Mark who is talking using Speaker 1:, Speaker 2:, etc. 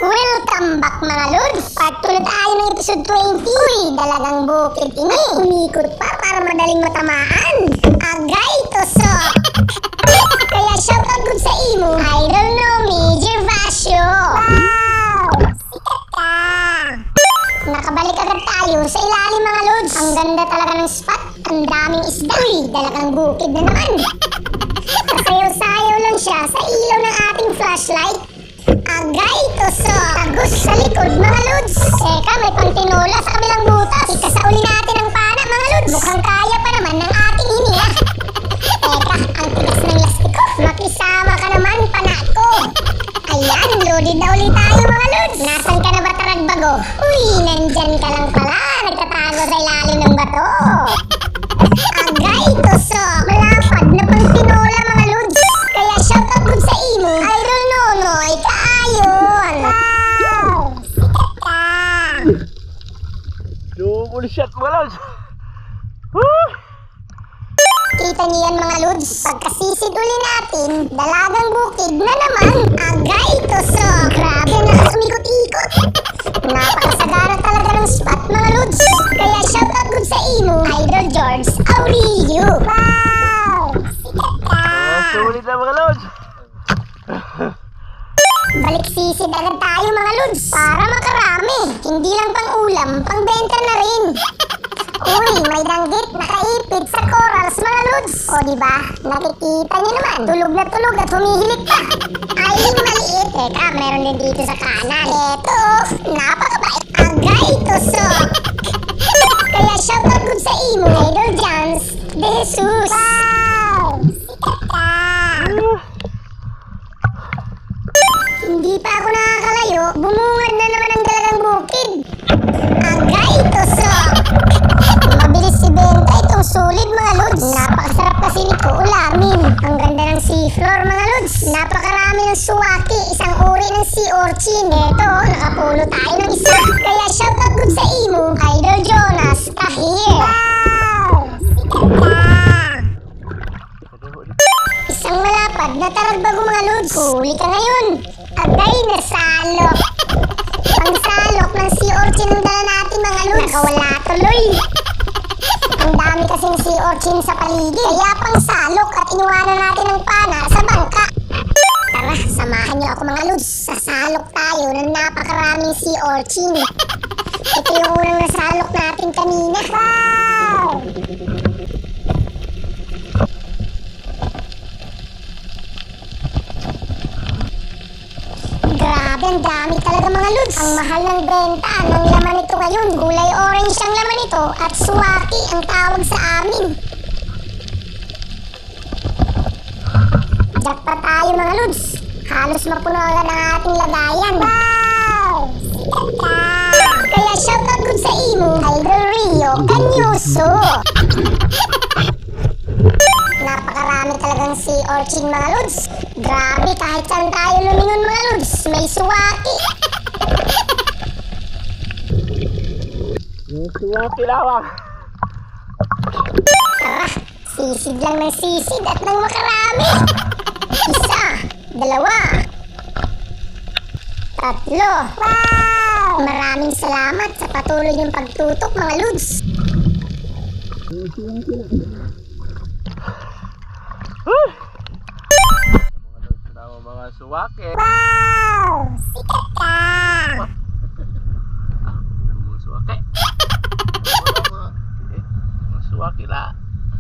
Speaker 1: Welcome back mga Lods! Pagtulad tayo ng episode 20. Uy, dalagang bukid ini. Umikot pa para madaling matamaan. Agay toso! Kaya shoutout good sa imo. Idol Nomi Gervasio. Wow! Sikat ka! Nakabalik agad tayo sa ilalim mga Lods. Ang ganda talaga ng spot. Ang daming isda. Uy, dalagang bukid na naman. Sayaw-sayaw lang siya sa ilaw ng ating flashlight. Agay toso! Tagus sa likod mga Lods! Teka, may pantinola sa kabilang butas. Ikasauli natin ang pana mga Lods. Mukhang kaya pa naman ng ating hininga. Teka, ang tigas ng lastiko. Makisama ka naman, pana ko. Ayan, loaded na ulit tayo mga Lods. Nasaan ka na ba taragbago? Uy, nandyan ka lang pala. Nagtatago sa ilalim ng bato. Agay toso! Malapad na pantinola mga Lods. Kaya shoutout good sa imo. Idol Nonoy kaayon. Wow! Sikat ka!
Speaker 2: Double shot mga Lods.
Speaker 1: Kita niyo yan mga Lods. Pagkasisid uli natin, dalagang bukid na naman. Agay toso! Grabe, nakasumikot-ikot. Napakasagara talaga ng spot mga Lods. Kaya shoutout good sa imo. Idol George Aurelio. Wow! Sikat ka!
Speaker 2: Sulit na mga Lods.
Speaker 1: Balik sisid agad tayo mga Lods para makarami. Hindi lang pang ulam, pang benta na rin. Uy, may danggit nakaipit sa corals mga Lods. O diba, nakikita niyo naman. Tulog na tulog at humihilik pa. Ay, maliit. Teka, meron din dito sa kanan. Eto, napakabait. Agay toso. Kaya shoutout good sa imo, Idol Jans De Jesus. Wow! Sikat ka! Hindi pa ako nakakalayo, bumungad na naman ang dalagang bukid. Agay toso! Mabilis ibenta itong solid mga Lods. Napakasarap kasi nito ulamin. Ang ganda ng seafloor mga Lods. Napakarami ng suwaki, isang uri ng sea urchin. Eto, nakapulo tayo ng isa. Kaya shoutout good sa imo, Idol Jonas Kahir. Wow! Sikat ka! Isang malapad na taragbago mga Lods. Huli ka ngayon. Agay na salok. Ang salok ng sea urchin ang dala natin mga Lods. Nakawala tuloy. Ang dami kasing sea urchin sa paligid. Kaya pang salok at iniwanan natin ang pana sa bangka. Tara, samahan niyo ako mga Lods. Sasalok tayo ng napakaraming sea urchin. Ito yung unang nasalok natin kanina. Wow! Grabe, ang dami talaga mga Lods. Ang mahal ng benta ng laman nito ngayon. Gulay orange ang laman nito at suwaki ang tawag sa amin. Jackpot tayo mga Lods. Halos mapuno agad ang ating lagayan. Wow! Sikat ka! Kaya shoutout good sa imo, Idol Rio Canyoso. Napakarami talagang sea urchin mga Lods. Grabe, kahit saan tayo lumingon mga Lods, may suwaki.
Speaker 2: Yung suwaki lawak.
Speaker 1: Tara, sisid lang ng sisid at nang makarami. Isa, dalawa, tatlo. Wow! Maraming salamat sa patuloy niyong pagtutok mga Lods.
Speaker 2: Mga suwaki.
Speaker 1: Wow! Sikat ka!
Speaker 2: Mga suwaki. Mga suwaki la.